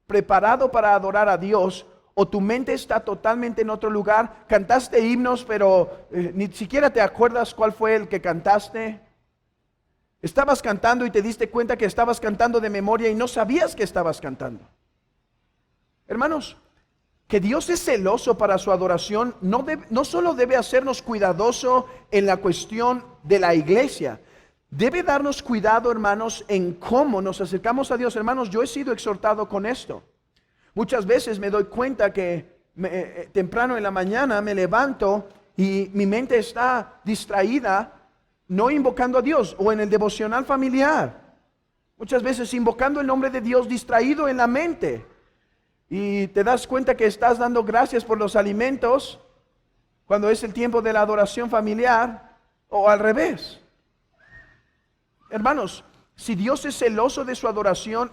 preparado para adorar a Dios, o tu mente está totalmente en otro lugar? Cantaste himnos, pero ni siquiera te acuerdas cuál fue el que cantaste. Estabas cantando y te diste cuenta que estabas cantando de memoria y no sabías que estabas cantando. Hermanos, que Dios es celoso para su adoración no solo debe hacernos cuidadoso en la cuestión de la iglesia, debe darnos cuidado, hermanos, en cómo nos acercamos a Dios. Hermanos, yo he sido exhortado con esto. Muchas veces me doy cuenta que temprano en la mañana me levanto y mi mente está distraída, no invocando a Dios, o en el devocional familiar. Muchas veces invocando el nombre de Dios distraído en la mente. Y te das cuenta que estás dando gracias por los alimentos cuando es el tiempo de la adoración familiar, o al revés. Hermanos, si Dios es celoso de su adoración,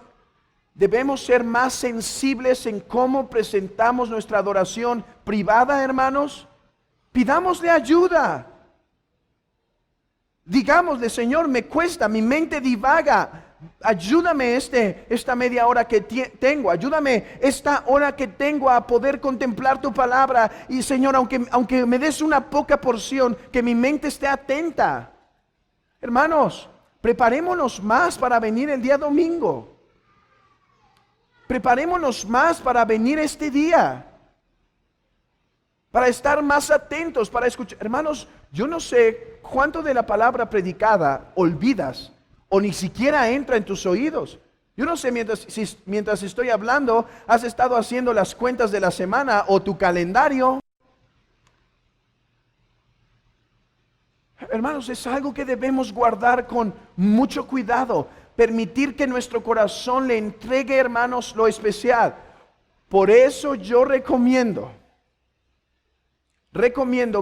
debemos ser más sensibles en cómo presentamos nuestra adoración privada, hermanos. Pidámosle ayuda. Digámosle: Señor, me cuesta, mi mente divaga. Ayúdame esta media hora que tengo. Ayúdame esta hora que tengo a poder contemplar tu palabra. Y Señor, aunque me des una poca porción, que mi mente esté atenta. Hermanos, preparémonos más para venir el día domingo. Preparémonos más para venir este día, para estar más atentos, para escuchar. Hermanos, yo no sé cuánto de la palabra predicada olvidas o ni siquiera entra en tus oídos. Yo no sé, mientras estoy hablando, has estado haciendo las cuentas de la semana o tu calendario. Hermanos, es algo que debemos guardar con mucho cuidado. Permitir que nuestro corazón le entregue, hermanos, lo especial. Por eso yo recomiendo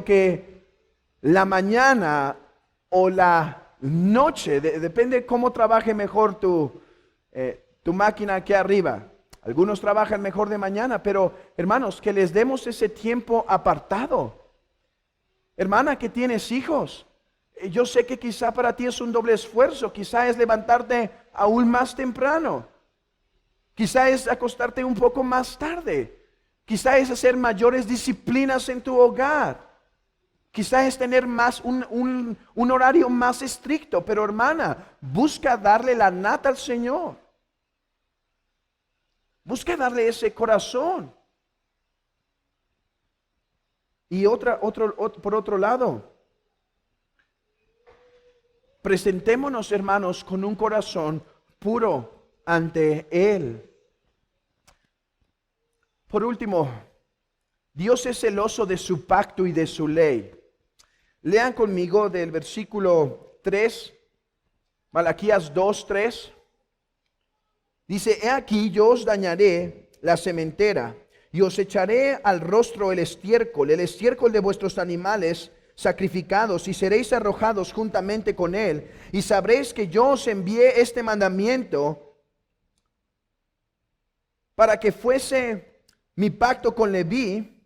que la mañana o la noche, depende cómo trabaje mejor tu máquina aquí arriba. Algunos trabajan mejor de mañana, pero hermanos, que les demos ese tiempo apartado. Hermana, que tienes hijos, yo sé que quizá para ti es un doble esfuerzo. Quizá es levantarte aún más temprano. Quizá es acostarte un poco más tarde. Quizá es hacer mayores disciplinas en tu hogar. Quizá es tener más un horario más estricto. Pero hermana, busca darle la nata al Señor. Busca darle ese corazón. Y por otro lado, presentémonos, hermanos, con un corazón puro ante Él. Por último, Dios es celoso de su pacto y de su ley. Lean conmigo del versículo 3, Malaquías 2:3. Dice: he aquí, yo os dañaré la sementera y os echaré al rostro el estiércol de vuestros animales sacrificados, y seréis arrojados juntamente con él, y sabréis que yo os envié este mandamiento para que fuese mi pacto con Leví.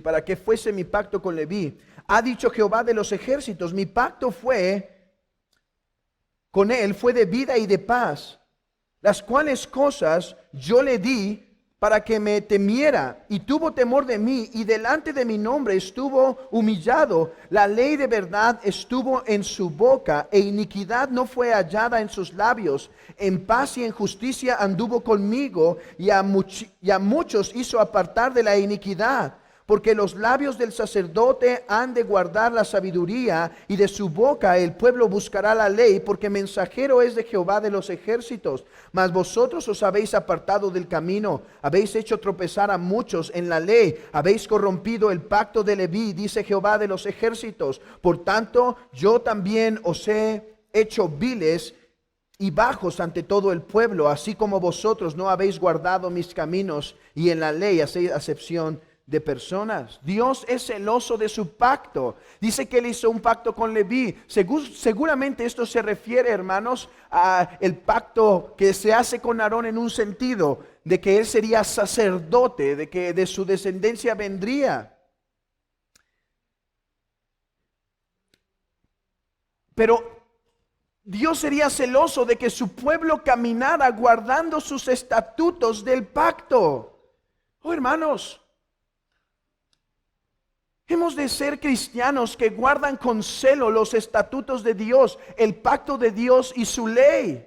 Para que fuese mi pacto con Leví. Ha dicho Jehová de los ejércitos: mi pacto fue con él, fue de vida y de paz, las cuales cosas yo le di para que me temiera, y tuvo temor de mí, y delante de mi nombre estuvo humillado. La ley de verdad estuvo en su boca, e iniquidad no fue hallada en sus labios. En paz y en justicia anduvo conmigo, y a muchos hizo apartar de la iniquidad. Porque los labios del sacerdote han de guardar la sabiduría, y de su boca el pueblo buscará la ley, porque mensajero es de Jehová de los ejércitos. Mas vosotros os habéis apartado del camino, habéis hecho tropezar a muchos en la ley, habéis corrompido el pacto de Leví, dice Jehová de los ejércitos. Por tanto, yo también os he hecho viles y bajos ante todo el pueblo, así como vosotros no habéis guardado mis caminos, y en la ley hacéis acepción de personas. Dios es celoso de su pacto. Dice que él hizo un pacto con Leví. Seguramente esto se refiere, hermanos, a el pacto que se hace con Aarón, en un sentido de que él sería sacerdote, de que de su descendencia vendría. Pero Dios sería celoso de que su pueblo caminara guardando sus estatutos del pacto. Oh, hermanos, hemos de ser cristianos que guardan con celo los estatutos de Dios, el pacto de Dios y su ley.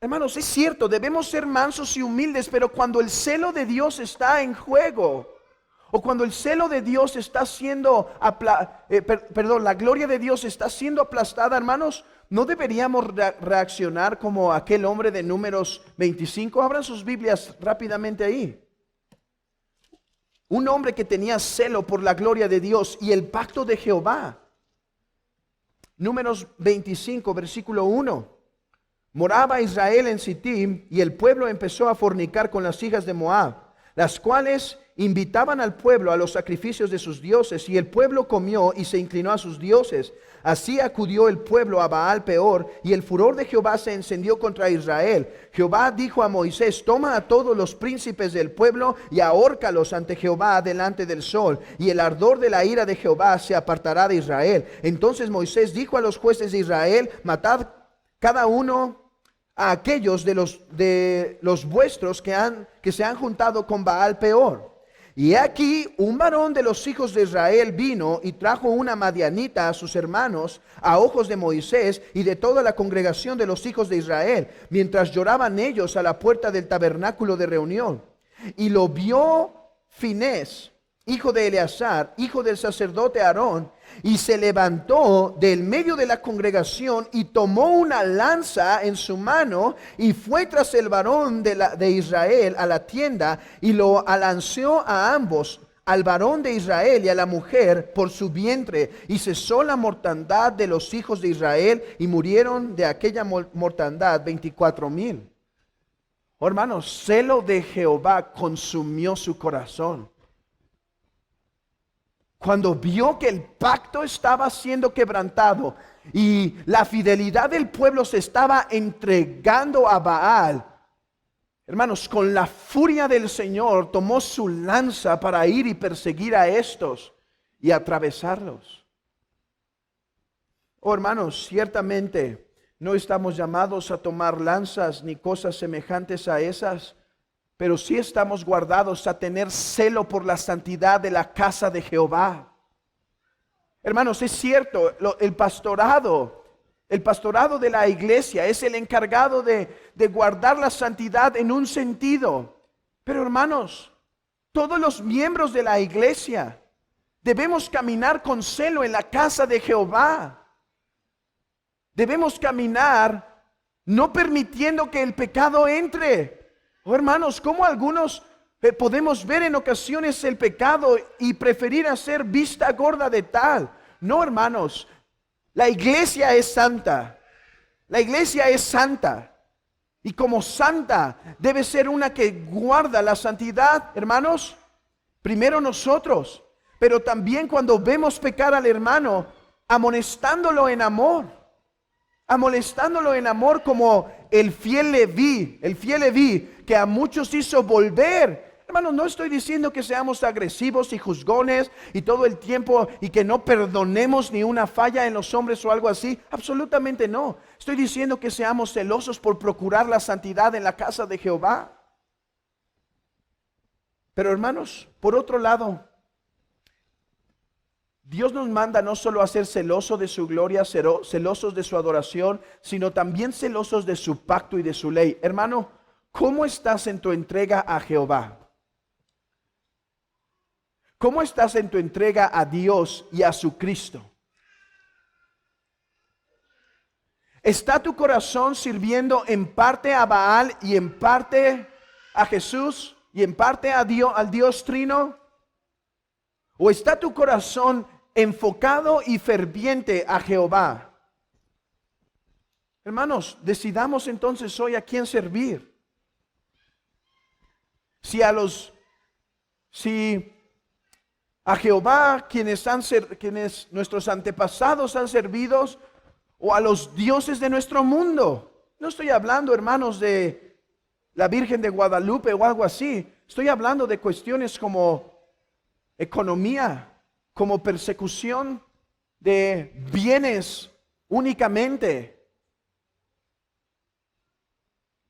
Hermanos, es cierto, debemos ser mansos y humildes, pero cuando el celo de Dios está en juego, o cuando el celo de Dios está siendo, la gloria de Dios está siendo aplastada, hermanos, no deberíamos reaccionar como aquel hombre de Números 25. Abran sus Biblias rápidamente ahí. Un hombre que tenía celo por la gloria de Dios y el pacto de Jehová. Números 25, versículo 1. Moraba Israel en Sittim, y el pueblo empezó a fornicar con las hijas de Moab, las cuales invitaban al pueblo a los sacrificios de sus dioses, y el pueblo comió y se inclinó a sus dioses. Así acudió el pueblo a Baal Peor, y el furor de Jehová se encendió contra Israel. Jehová dijo a Moisés: toma a todos los príncipes del pueblo y ahórcalos ante Jehová delante del sol, y el ardor de la ira de Jehová se apartará de Israel. Entonces Moisés dijo a los jueces de Israel: matad cada uno a aquellos de los vuestros que se han juntado con Baal Peor. Y aquí un varón de los hijos de Israel vino y trajo una madianita a sus hermanos a ojos de Moisés y de toda la congregación de los hijos de Israel, mientras lloraban ellos a la puerta del tabernáculo de reunión. Y lo vio Finés, hijo de Eleazar, hijo del sacerdote Aarón, y se levantó del medio de la congregación y tomó una lanza en su mano y fue tras el varón de Israel a la tienda y lo alanceó a ambos, al varón de Israel y a la mujer, por su vientre, y cesó la mortandad de los hijos de Israel, y murieron de aquella mortandad 24,000. Oh, hermanos, celo de Jehová consumió su corazón cuando vio que el pacto estaba siendo quebrantado y la fidelidad del pueblo se estaba entregando a Baal. Hermanos, con la furia del Señor tomó su lanza para ir y perseguir a estos y atravesarlos. Oh, hermanos, ciertamente no estamos llamados a tomar lanzas ni cosas semejantes a esas, pero sí estamos guardados a tener celo por la santidad de la casa de Jehová. Hermanos, es cierto, el pastorado de la iglesia es el encargado de guardar la santidad en un sentido. Pero, hermanos, todos los miembros de la iglesia debemos caminar con celo en la casa de Jehová. Debemos caminar no permitiendo que el pecado entre. Oh, hermanos, como algunos podemos ver en ocasiones el pecado y preferir hacer vista gorda de tal. No, hermanos, la iglesia es santa. La iglesia es santa. Y como santa debe ser una que guarda la santidad, hermanos. Primero nosotros, pero también cuando vemos pecar al hermano, amonestándolo en amor. Amonestándolo en amor como el fiel Leví que a muchos hizo volver. Hermanos, no estoy diciendo que seamos agresivos y juzgones y todo el tiempo y que no perdonemos ni una falla en los hombres o algo así. Absolutamente no. Estoy diciendo que seamos celosos por procurar la santidad en la casa de Jehová. Pero hermanos, por otro lado, Dios nos manda no solo a ser celosos de su gloria, celosos de su adoración, sino también celosos de su pacto y de su ley. Hermano, ¿cómo estás en tu entrega a Jehová? ¿Cómo estás en tu entrega a Dios y a su Cristo? ¿Está tu corazón sirviendo en parte a Baal y en parte a Jesús y en parte a Dios, al Dios Trino? ¿O está tu corazón enfocado y ferviente a Jehová? Hermanos, decidamos entonces hoy a quién servir. Si a Jehová, quienes nuestros antepasados han servido, o a los dioses de nuestro mundo. No estoy hablando, hermanos, de la Virgen de Guadalupe o algo así. Estoy hablando de cuestiones como economía, como persecución de bienes únicamente,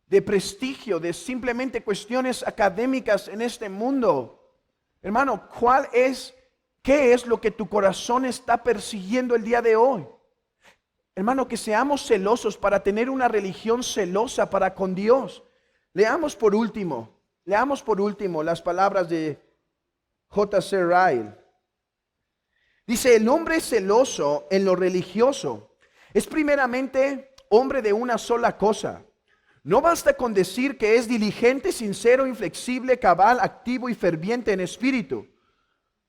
de prestigio, de simplemente cuestiones académicas en este mundo. Hermano, ¿qué es lo que tu corazón está persiguiendo el día de hoy? Hermano, que seamos celosos para tener una religión celosa para con Dios. Leamos por último las palabras de J.C. Ryle. Dice, el hombre celoso en lo religioso es primeramente hombre de una sola cosa. No basta con decir que es diligente, sincero, inflexible, cabal, activo y ferviente en espíritu.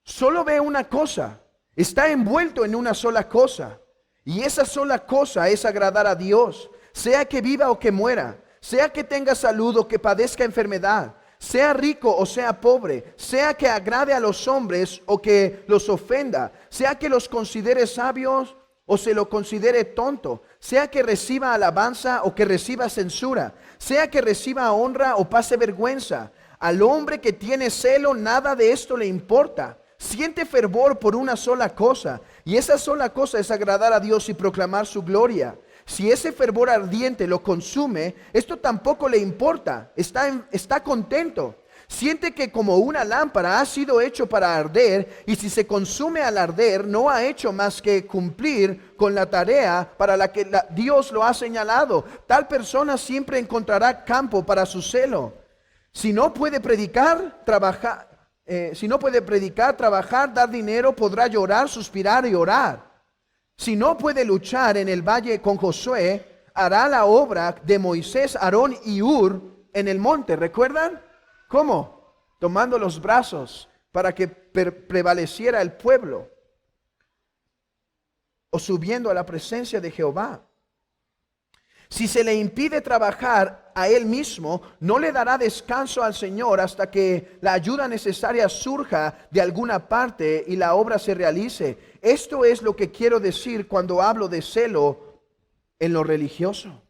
Solo ve una cosa, está envuelto en una sola cosa. Y esa sola cosa es agradar a Dios, sea que viva o que muera, sea que tenga salud o que padezca enfermedad, sea rico o sea pobre, sea que agrade a los hombres o que los ofenda, sea que los considere sabios o se lo considere tonto, sea que reciba alabanza o que reciba censura, sea que reciba honra o pase vergüenza. Al hombre que tiene celo, nada de esto le importa. Siente fervor por una sola cosa, y esa sola cosa es agradar a Dios y proclamar su gloria. Si ese fervor ardiente lo consume, esto tampoco le importa, está contento. Siente que como una lámpara ha sido hecho para arder, y si se consume al arder, no ha hecho más que cumplir con la tarea para la que Dios lo ha señalado. Tal persona siempre encontrará campo para su celo. Si no puede predicar, trabajar, dar dinero, podrá llorar, suspirar y orar. Si no puede luchar en el valle con Josué, hará la obra de Moisés, Aarón y Hur en el monte. ¿Recuerdan? ¿Cómo? Tomando los brazos para que prevaleciera el pueblo. O subiendo a la presencia de Jehová. Si se le impide trabajar a él mismo, no le dará descanso al Señor hasta que la ayuda necesaria surja de alguna parte y la obra se realice. Esto es lo que quiero decir cuando hablo de celo en lo religioso.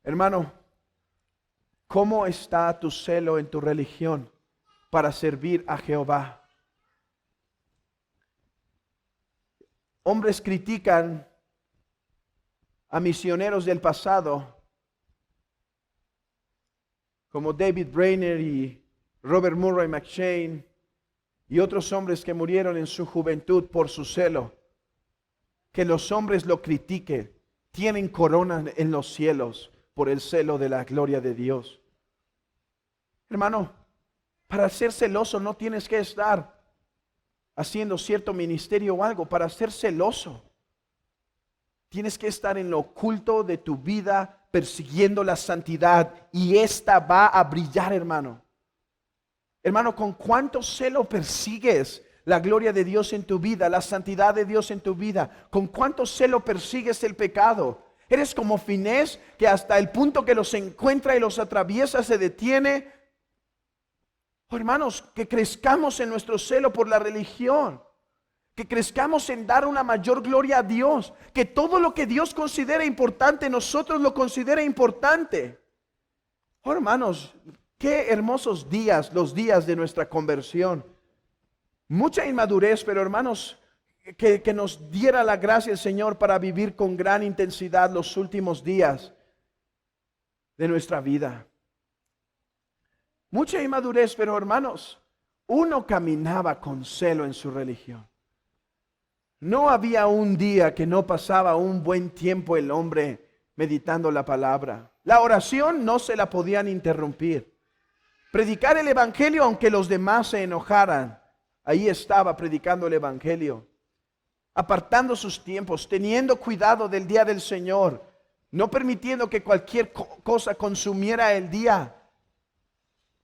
Hermano, ¿cómo está tu celo en tu religión para servir a Jehová? Hombres critican a misioneros del pasado, como David Brainerd y Robert Murray McCheyne y otros hombres que murieron en su juventud por su celo. Que los hombres lo critiquen, tienen corona en los cielos por el celo de la gloria de Dios. Hermano, para ser celoso no tienes que estar haciendo cierto ministerio o algo. Para ser celoso tienes que estar en lo oculto de tu vida, persiguiendo la santidad, y esta va a brillar, hermano. Hermano, ¿con cuánto celo persigues la gloria de Dios en tu vida, la santidad de Dios en tu vida? ¿Con cuánto celo persigues el pecado? Eres como Finés, que hasta el punto que los encuentra y los atraviesa se detiene. Oh, hermanos, que crezcamos en nuestro celo por la religión. Que crezcamos en dar una mayor gloria a Dios. Que todo lo que Dios considera importante, nosotros lo considera importante. Oh, hermanos, qué hermosos días, los días de nuestra conversión. Mucha inmadurez, pero hermanos, que nos diera la gracia el Señor para vivir con gran intensidad los últimos días de nuestra vida. Mucha inmadurez, pero hermanos, uno caminaba con celo en su religión. No había un día que no pasaba un buen tiempo el hombre meditando la palabra. La oración no se la podían interrumpir. Predicar el evangelio aunque los demás se enojaran. Ahí estaba predicando el evangelio. Apartando sus tiempos, teniendo cuidado del día del Señor, no permitiendo que cualquier cosa consumiera el día.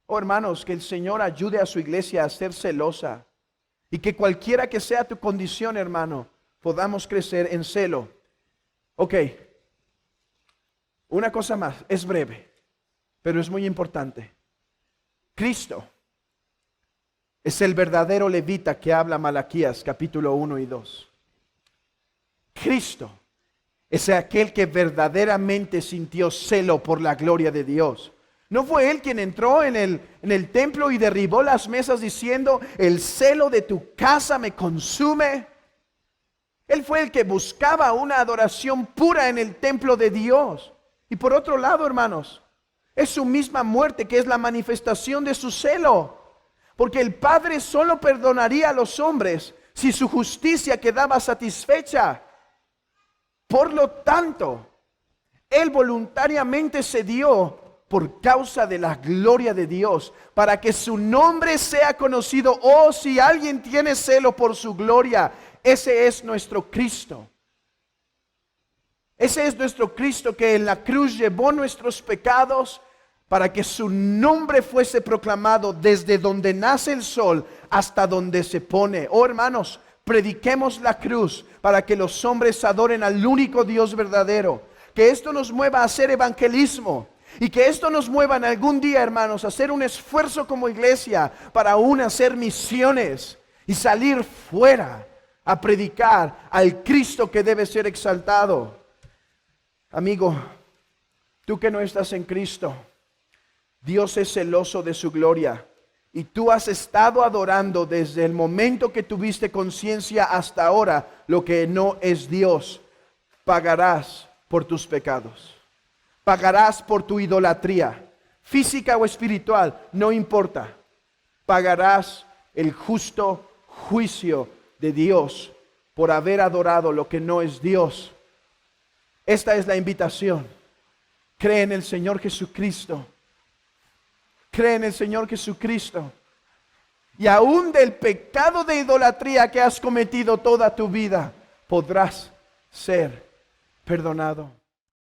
Oh hermanos, que el Señor ayude a su iglesia a ser celosa y que cualquiera que sea tu condición, hermano, podamos crecer en celo. Ok, una cosa más, es breve, pero es muy importante. Cristo es el verdadero levita que habla Malaquías capítulo 1 y 2. Cristo es aquel que verdaderamente sintió celo por la gloria de Dios. ¿No fue Él quien entró en el templo y derribó las mesas diciendo, el celo de tu casa me consume? Él fue el que buscaba una adoración pura en el templo de Dios. Y por otro lado, hermanos, es su misma muerte que es la manifestación de su celo. Porque el Padre solo perdonaría a los hombres si su justicia quedaba satisfecha. Por lo tanto, Él voluntariamente se dio por causa de la gloria de Dios, para que su nombre sea conocido. Oh, si alguien tiene celo por su gloria, ese es nuestro Cristo. Ese es nuestro Cristo que en la cruz llevó nuestros pecados para que su nombre fuese proclamado desde donde nace el sol hasta donde se pone. Oh hermanos, prediquemos la cruz para que los hombres adoren al único Dios verdadero. Que esto nos mueva a hacer evangelismo y que esto nos mueva en algún día, hermanos, a hacer un esfuerzo como iglesia para aún hacer misiones y salir fuera a predicar al Cristo que debe ser exaltado. Amigo, tú que no estás en Cristo, Dios es celoso de su gloria y tú has estado adorando desde el momento que tuviste conciencia hasta ahora lo que no es Dios. Pagarás por tus pecados. Pagarás por tu idolatría, física o espiritual, no importa. Pagarás el justo juicio de Dios por haber adorado lo que no es Dios. Esta es la invitación. Cree en el Señor Jesucristo. Cree en el Señor Jesucristo. Y aún del pecado de idolatría que has cometido toda tu vida, podrás ser perdonado.